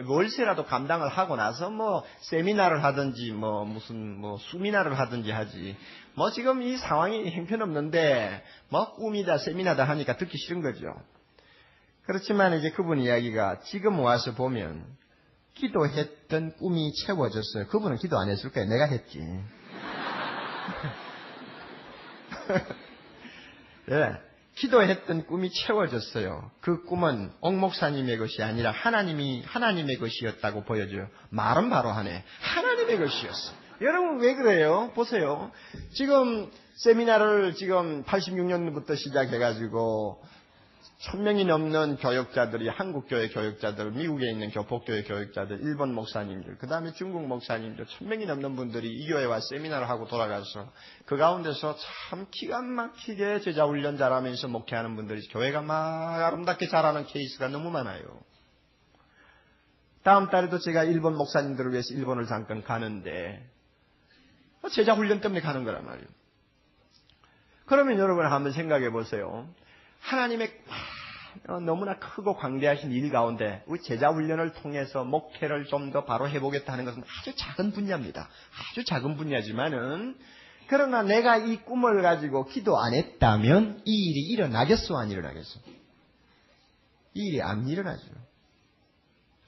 월세라도 감당을 하고 나서 세미나를 하든지 무슨 수미나를 하든지 하지. 지금 이 상황이 형편없는데 꿈이다 세미나다 하니까 듣기 싫은 거죠. 그렇지만 이제 그분 이야기가 지금 와서 보면 기도했던 꿈이 채워졌어요. 그분은 기도 안 했을 거예요. 내가 했지. 예, 기도했던 꿈이 채워졌어요. 그 꿈은 옥 목사님의 것이 아니라 하나님의 것이었다고 보여줘요. 말은 바로 하네. 하나님의 것이었어. 여러분 왜 그래요? 보세요. 지금 세미나를 지금 86년부터 시작해가지고 1000명이 넘는 교역자들이, 한국교회 교역자들, 미국에 있는 교폭교회 교역자들, 일본 목사님들, 그 다음에 중국 목사님들, 1000명이 넘는 분들이 이 교회에 와 세미나를 하고 돌아가서 그 가운데서 참 기가 막히게 제자 훈련 잘하면서 목회하는 분들이 교회가 막 아름답게 자라는 케이스가 너무 많아요. 다음 달에도 제가 일본 목사님들을 위해서 일본을 잠깐 가는데 제자 훈련 때문에 가는 거란 말이에요. 그러면 여러분 한번 생각해 보세요. 하나님의 너무나 크고 광대하신 일 가운데 우리 제자 훈련을 통해서 목회를 좀 더 바로 해보겠다 하는 것은 아주 작은 분야입니다. 아주 작은 분야지만은 그러나 내가 이 꿈을 가지고 기도 안 했다면 이 일이 일어나겠어 안 일어나겠어? 이 일이 안 일어나죠.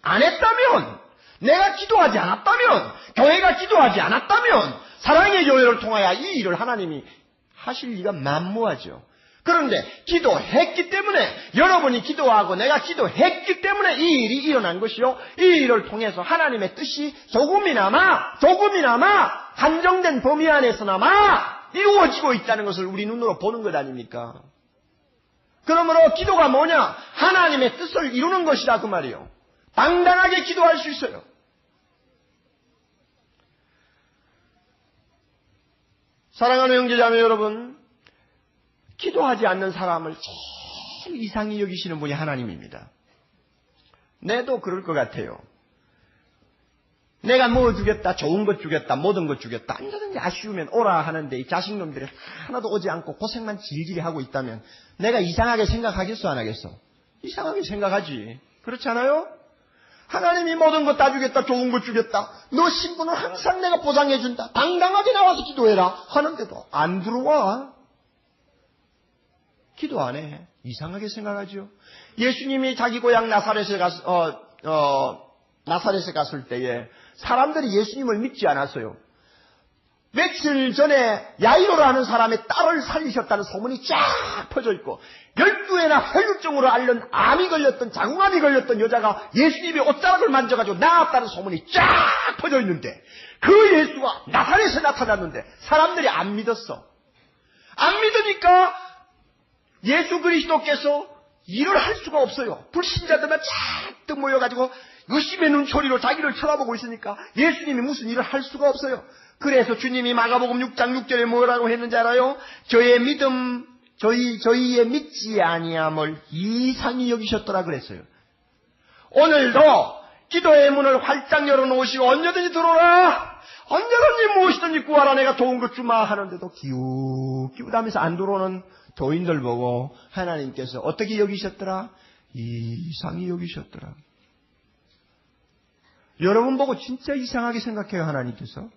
안 했다면, 내가 기도하지 않았다면, 교회가 기도하지 않았다면 사랑의 교회를 통하여 이 일을 하나님이 하실 리가 만무하죠. 그런데 기도했기 때문에, 여러분이 기도하고 내가 기도했기 때문에 이 일이 일어난 것이요, 이 일을 통해서 하나님의 뜻이 조금이나마 한정된 범위 안에서나마 이루어지고 있다는 것을 우리 눈으로 보는 것 아닙니까? 그러므로 기도가 뭐냐? 하나님의 뜻을 이루는 것이다 그 말이에요. 당당하게 기도할 수 있어요. 사랑하는 형제자매 여러분, 기도하지 않는 사람을 제일 이상히 여기시는 분이 하나님입니다. 내도 그럴 것 같아요. 내가 뭐 주겠다, 좋은 것 주겠다, 모든 것 주겠다, 언제든지 아쉬우면 오라 하는데 이 자식놈들이 하나도 오지 않고 고생만 질질 하고 있다면 내가 이상하게 생각하겠어 안 하겠어? 이상하게 생각하지. 그렇지 않아요? 하나님이 모든 것 다 주겠다, 좋은 것 주겠다, 너 신분은 항상 내가 보장해준다, 당당하게 나와서 기도해라 하는데도 안 들어와. 기도 안 해. 이상하게 생각하죠. 예수님이 자기 고향 나사렛에 갔을 때에 사람들이 예수님을 믿지 않았어요. 며칠 전에 야이로라는 사람의 딸을 살리셨다는 소문이 쫙 퍼져 있고 12회나 혈류증으로 앓는 암이 걸렸던, 장암이 걸렸던 여자가 예수님의 옷자락을 만져가지고 나았다는 소문이 쫙 퍼져 있는데 그 예수가 나사렛에 나타났는데 사람들이 안 믿었어. 안 믿으니까 예수 그리스도께서 일을 할 수가 없어요. 불신자들만 잔뜩 모여가지고 의심의 눈초리로 자기를 쳐다보고 있으니까 예수님이 무슨 일을 할 수가 없어요. 그래서 주님이 마가복음 6장 6절에 뭐라고 했는지 알아요? 저희의 믿지 아니함을 이상히 여기셨더라 그랬어요. 오늘도 기도의 문을 활짝 열어놓으시고 언제든지 들어오라, 언제든지 무엇이든지 구하라, 내가 좋은 것 주마 하는데도 기우다면서 안 들어오는 교인들 보고 하나님께서 어떻게 여기셨더라? 이상히 여기셨더라. 여러분 보고 진짜 이상하게 생각해요, 하나님께서.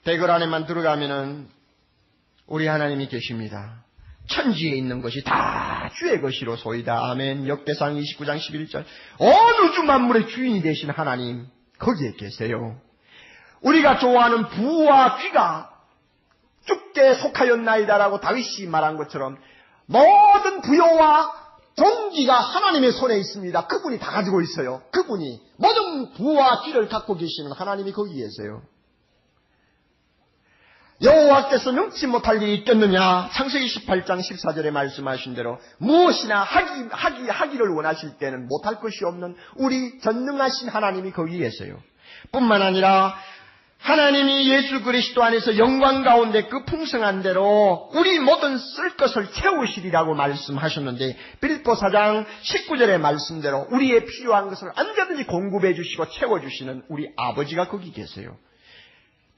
대궐 안에만 들어가면은 우리 하나님이 계십니다. 천지에 있는 것이 다 주의 것이로소이다. 아멘. 역대상 29장 11절. 어느 주 만물의 주인이 되신 하나님 거기에 계세요. 우리가 좋아하는 부와 귀가 주께 속하였나이다라고 다윗이 말한 것처럼 모든 부여와 종기가 하나님의 손에 있습니다. 그분이 다 가지고 있어요. 그분이 모든 부와 귀를 갖고 계시는 하나님이 거기 계세요. 여호와께서 능치 못할 일이 있겠느냐? 창세기 18장 14절에 말씀하신 대로 무엇이나 하기를 원하실 때는 못할 것이 없는 우리 전능하신 하나님이 거기 계세요. 뿐만 아니라 하나님이 예수 그리스도 안에서 영광 가운데 그 풍성한 대로 우리 모든 쓸 것을 채우시리라고 말씀하셨는데 빌립보 4장 19절의 말씀대로 우리의 필요한 것을 언제든지 공급해 주시고 채워주시는 우리 아버지가 거기 계세요.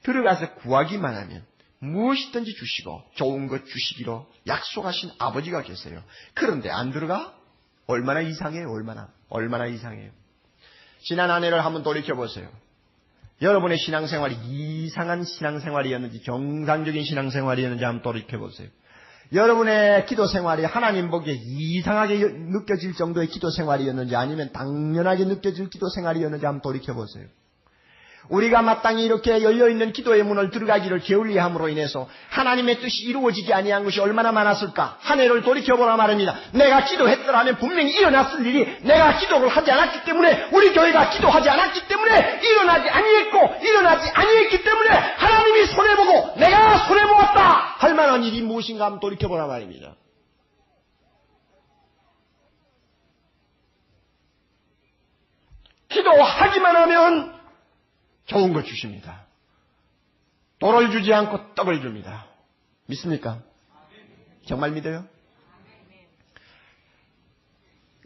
들어가서 구하기만 하면 무엇이든지 주시고 좋은 것 주시기로 약속하신 아버지가 계세요. 그런데 안 들어가? 얼마나 이상해요. 얼마나 이상해요. 지난 한 해를 한번 돌이켜보세요. 여러분의 신앙생활이 이상한 신앙생활이었는지 정상적인 신앙생활이었는지 한번 돌이켜보세요. 여러분의 기도생활이 하나님 보기에 이상하게 느껴질 정도의 기도생활이었는지 아니면 당연하게 느껴질 기도생활이었는지 한번 돌이켜보세요. 우리가 마땅히 이렇게 열려있는 기도의 문을 들어가기를 게을리함으로 인해서 하나님의 뜻이 이루어지지 아니한 것이 얼마나 많았을까. 한 해를 돌이켜보라 말입니다. 내가 기도했더라면 분명히 일어났을 일이 내가 기도를 하지 않았기 때문에, 우리 교회가 기도하지 않았기 때문에 일어나지 아니했고, 일어나지 아니했기 때문에 하나님이 손해보고 내가 손해보았다 할 만한 일이 무엇인가 한번 돌이켜보라 말입니다. 기도하기만 하면 좋은 것 주십니다. 돌을 주지 않고 떡을 줍니다. 믿습니까? 정말 믿어요?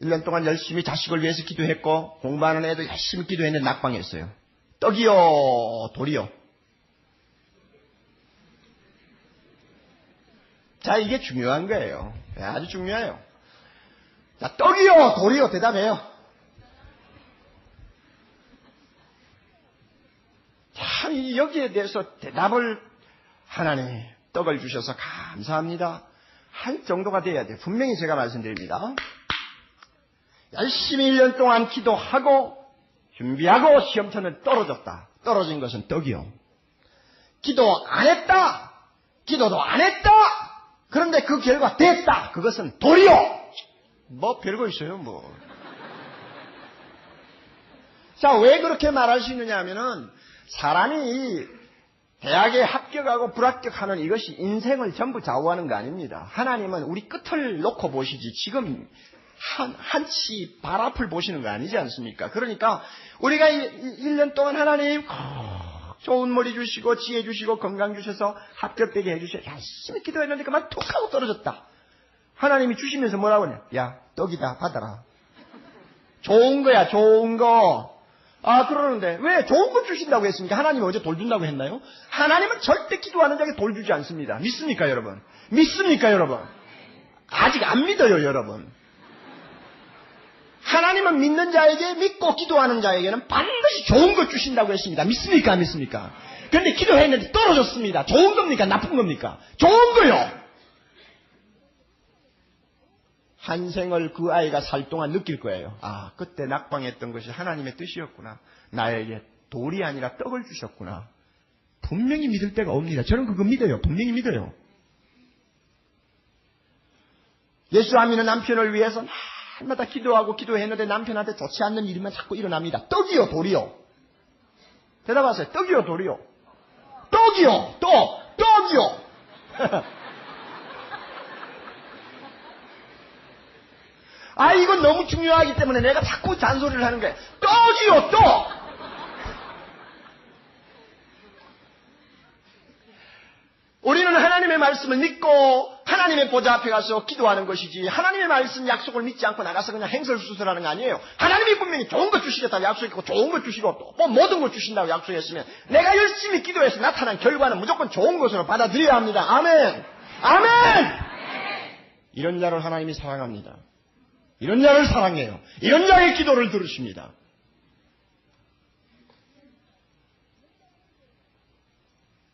1년 동안 열심히 자식을 위해서 기도했고 공부하는 애도 열심히 기도했는데 낙방했어요. 떡이요, 돌이요. 자, 이게 중요한 거예요. 아주 중요해요. 자, 떡이요, 돌이요, 대답해요. 참, 여기에 대해서 대답을 하나님, 떡을 주셔서 감사합니다 할 정도가 돼야 돼요. 분명히 제가 말씀드립니다. 열심히 1년 동안 기도하고 준비하고 시험터는 떨어졌다. 떨어진 것은 떡이요. 기도 안 했다. 기도도 안 했다. 그런데 그 결과 됐다. 그것은 돌이요. 뭐 별거 있어요, 뭐. 자, 왜 그렇게 말할 수 있느냐 하면은 사람이 대학에 합격하고 불합격하는 이것이 인생을 전부 좌우하는 거 아닙니다. 하나님은 우리 끝을 놓고 보시지 지금 한치 발 앞을 보시는 거 아니지 않습니까? 그러니까 우리가 1년 동안 하나님 좋은 머리 주시고 지혜 주시고 건강 주셔서 합격되게 해주셔서 열심히 기도했는데 그만 툭 하고 떨어졌다. 하나님이 주시면서 뭐라고 하냐? 야, 떡이다, 받아라. 좋은 거야, 좋은 거. 아, 그러는데 왜 좋은 거 주신다고 했습니까? 하나님이 어제 돌 준다고 했나요? 하나님은 절대 기도하는 자에게 돌 주지 않습니다. 믿습니까, 여러분? 믿습니까, 여러분? 아직 안 믿어요, 여러분. 하나님은 믿는 자에게, 믿고 기도하는 자에게는 반드시 좋은 걸 주신다고 했습니다. 믿습니까, 안 믿습니까? 그런데 기도했는데 떨어졌습니다. 좋은 겁니까, 나쁜 겁니까? 좋은 거요. 한 생을 그 아이가 살 동안 느낄 거예요. 아, 그때 낙방했던 것이 하나님의 뜻이었구나. 나에게 돌이 아니라 떡을 주셨구나. 분명히 믿을 때가 옵니다. 저는 그거 믿어요. 분명히 믿어요. 예수 안 믿는 남편을 위해서 날마다 기도하고 기도했는데 남편한테 좋지 않는 일이만 자꾸 일어납니다. 떡이요, 돌이요? 대답하세요. 떡이요, 돌이요? 떡이요, 떡이요. 아, 이건 너무 중요하기 때문에 내가 자꾸 잔소리를 하는 거예요. 떡이요, 떡! 우리는 하나님의 말씀을 믿고 하나님의 보좌 앞에 가서 기도하는 것이지, 하나님의 말씀 약속을 믿지 않고 나가서 그냥 행설수설하는 거 아니에요. 하나님이 분명히 좋은 것 주시겠다고 약속했고 좋은 것 주시고 또 뭐 모든 것 주신다고 약속했으면 내가 열심히 기도해서 나타난 결과는 무조건 좋은 것으로 받아들여야 합니다. 아멘! 아멘! 이런 자를 하나님이 사랑합니다. 이런 자를 사랑해요. 이런 자의 기도를 들으십니다.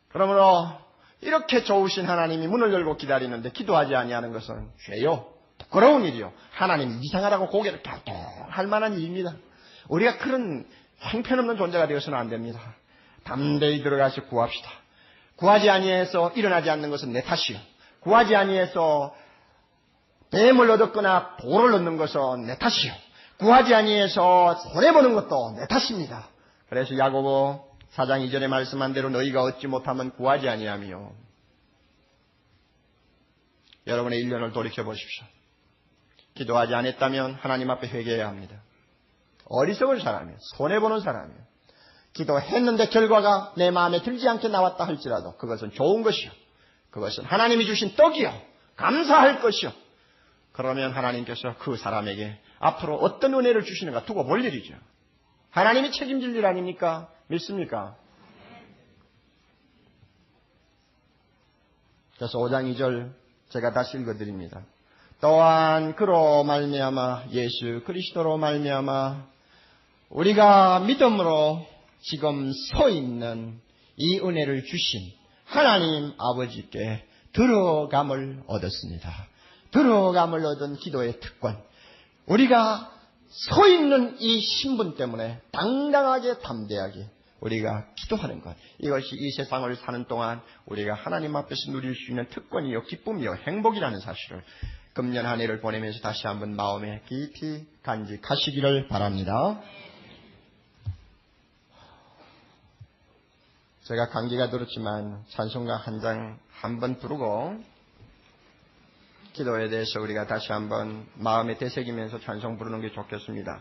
그러므로 이렇게 좋으신 하나님이 문을 열고 기다리는데 기도하지 아니하는 것은 죄요. 부끄러운 일이요. 하나님 이상하다고 고개를 갸우뚱할 만한 일입니다. 우리가 그런 형편없는 존재가 되어서는 안 됩니다. 담대히 들어가서 구합시다. 구하지 아니해서 일어나지 않는 것은 내 탓이요. 구하지 아니해서 뱀을 얻었거나 돌을 얻는 것은 내 탓이요. 구하지 아니해서 손해보는 것도 내 탓입니다. 그래서 야고보 4장 2절에 말씀한 대로 너희가 얻지 못하면 구하지 아니하며. 여러분의 1년을 돌이켜보십시오. 기도하지 않았다면 하나님 앞에 회개해야 합니다. 어리석은 사람이에요. 손해보는 사람이에요. 기도했는데 결과가 내 마음에 들지 않게 나왔다 할지라도 그것은 좋은 것이요. 그것은 하나님이 주신 떡이요. 감사할 것이요. 그러면 하나님께서 그 사람에게 앞으로 어떤 은혜를 주시는가 두고 볼 일이죠. 하나님이 책임질 일 아닙니까? 믿습니까? 그래서 5장 2절 제가 다시 읽어드립니다. 또한 그로 말미암아 예수 그리스도로 말미암아 우리가 믿음으로 지금 서 있는 이 은혜를 주신 하나님 아버지께 들어감을 얻었습니다. 들어감을 얻은 기도의 특권. 우리가 서 있는 이 신분 때문에 당당하게 담대하게 우리가 기도하는 것, 이것이 이 세상을 사는 동안 우리가 하나님 앞에서 누릴 수 있는 특권이요, 기쁨이요, 행복이라는 사실을 금년 한 해를 보내면서 다시 한번 마음에 깊이 간직하시기를 바랍니다. 제가 감기가 들었지만 찬송가 한 장 한 번 부르고 기도에 대해서 우리가 다시 한번 마음에 되새기면서 찬송 부르는 게 좋겠습니다.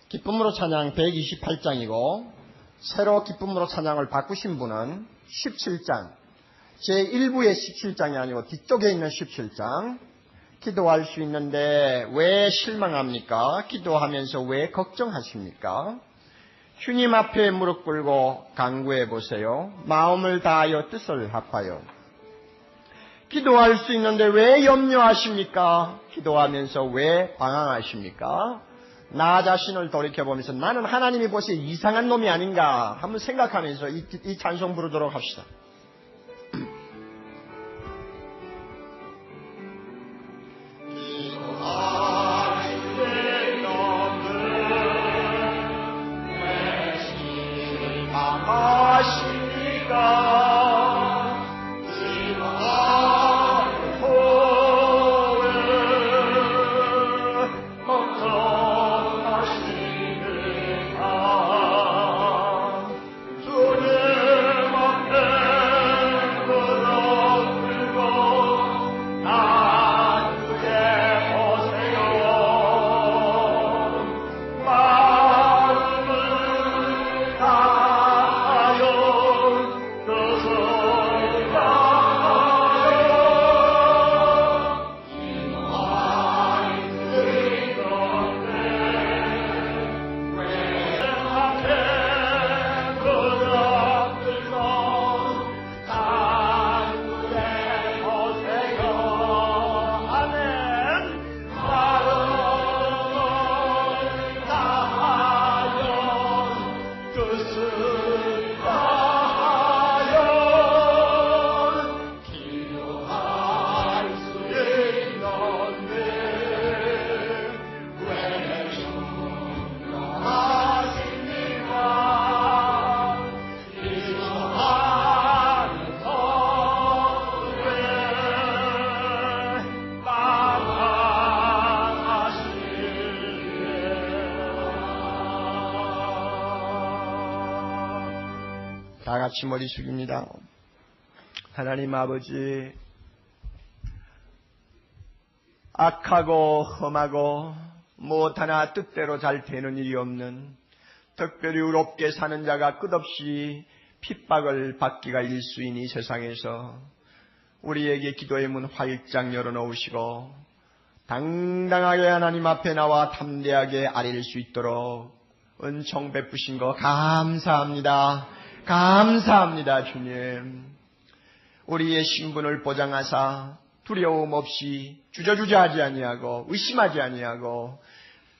기쁨으로 찬양 128장이고 새로 기쁨으로 찬양을 바꾸신 분은 17장, 제1부의 17장이 아니고 뒤쪽에 있는 17장. 기도할 수 있는데 왜 실망합니까? 기도하면서 왜 걱정하십니까? 주님 앞에 무릎 꿇고 간구해 보세요. 마음을 다하여 뜻을 합하여. 기도할 수 있는데 왜 염려하십니까? 기도하면서 왜 방황하십니까? 나 자신을 돌이켜보면서 나는 하나님이 보시기에 이상한 놈이 아닌가 한번 생각하면서 이 찬송 부르도록 합시다. 다 같이 머리 숙입니다. 하나님 아버지, 악하고 험하고 무엇 하나 뜻대로 잘 되는 일이 없는, 특별히 의롭게 사는 자가 끝없이 핍박을 받기가 일수인 이 세상에서 우리에게 기도의 문 활짝 열어놓으시고 당당하게 하나님 앞에 나와 담대하게 아뢰일 수 있도록 은총 베푸신 거 감사합니다. 감사합니다. 주님, 우리의 신분을 보장하사 두려움 없이 주저주저하지 아니하고 의심하지 아니하고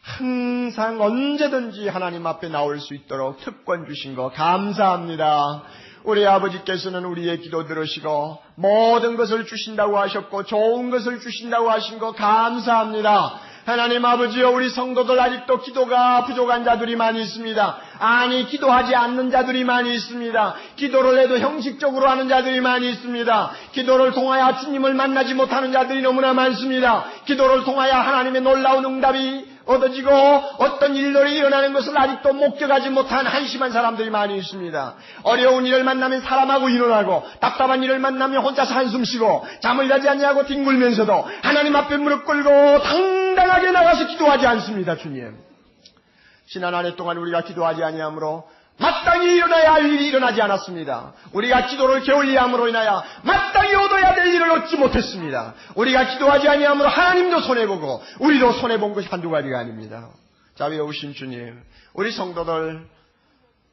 항상 언제든지 하나님 앞에 나올 수 있도록 특권 주신 거 감사합니다. 우리 아버지께서는 우리의 기도 들으시고 모든 것을 주신다고 하셨고 좋은 것을 주신다고 하신 거 감사합니다. 하나님 아버지여, 우리 성도들 아직도 기도가 부족한 자들이 많이 있습니다. 아니, 기도하지 않는 자들이 많이 있습니다. 기도를 해도 형식적으로 하는 자들이 많이 있습니다. 기도를 통하여 주님을 만나지 못하는 자들이 너무나 많습니다. 기도를 통하여 하나님의 놀라운 응답이 얻어지고 어떤 일들이 일어나는 것을 아직도 목격하지 못한 한심한 사람들이 많이 있습니다. 어려운 일을 만나면 사람하고 일어나고 답답한 일을 만나면 혼자서 한숨 쉬고 잠을 자지 않냐고 뒹굴면서도 하나님 앞에 무릎 꿇고 당당하게 나가서 기도하지 않습니다. 주님, 지난 한 해 동안 우리가 기도하지 아니하므로 마땅히 일어나야 할 일이 일어나지 않았습니다. 우리가 기도를 게을리함으로 인하여 마땅히 얻어야 될 일을 얻지 못했습니다. 우리가 기도하지 아니하므로 하나님도 손해보고 우리도 손해본 것이 한두 가지가 아닙니다. 자, 외우신 주님, 우리 성도들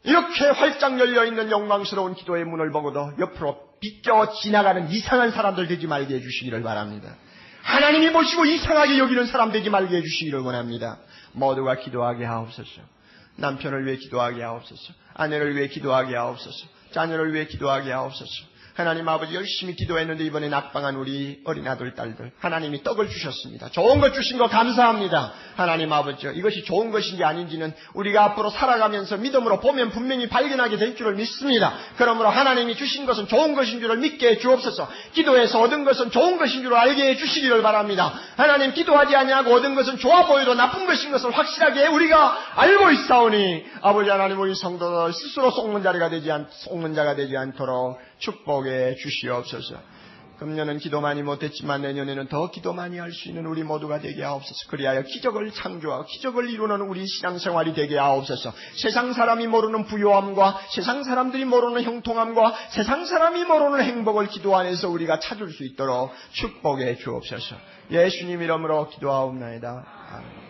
이렇게 활짝 열려있는 영광스러운 기도의 문을 보고도 옆으로 비껴 지나가는 이상한 사람들 되지 말게 해주시기를 바랍니다. 하나님이 보시고 이상하게 여기는 사람 되지 말게 해주시기를 원합니다. 모두가 기도하게 하옵소서. 남편을 위해 기도하게 하옵소서. 아내를 위해 기도하게 하옵소서. 자녀를 위해 기도하게 하옵소서. 하나님 아버지 열심히 기도했는데 이번에 낙방한 우리 어린 아들, 딸들 하나님이 떡을 주셨습니다. 좋은 것 주신 거 감사합니다. 하나님 아버지 이것이 좋은 것인지 아닌지는 우리가 앞으로 살아가면서 믿음으로 보면 분명히 발견하게 될 줄을 믿습니다. 그러므로 하나님이 주신 것은 좋은 것인 줄을 믿게 해 주옵소서. 기도해서 얻은 것은 좋은 것인 줄을 알게 해 주시기를 바랍니다. 하나님 기도하지 아니하고 얻은 것은 좋아 보여도 나쁜 것인 것을 확실하게 우리가 알고 있사오니 아버지 하나님 우리 성도들 스스로 속는 자가 되지 않도록 축복해 주시옵소서. 금년은 기도 많이 못했지만 내년에는 더 기도 많이 할 수 있는 우리 모두가 되게 하옵소서. 그리하여 기적을 창조하고 기적을 이루는 우리 신앙생활이 되게 하옵소서. 세상 사람이 모르는 부요함과 세상 사람들이 모르는 형통함과 세상 사람이 모르는 행복을 기도 안에서 우리가 찾을 수 있도록 축복해 주옵소서. 예수님 이름으로 기도하옵나이다. 아멘.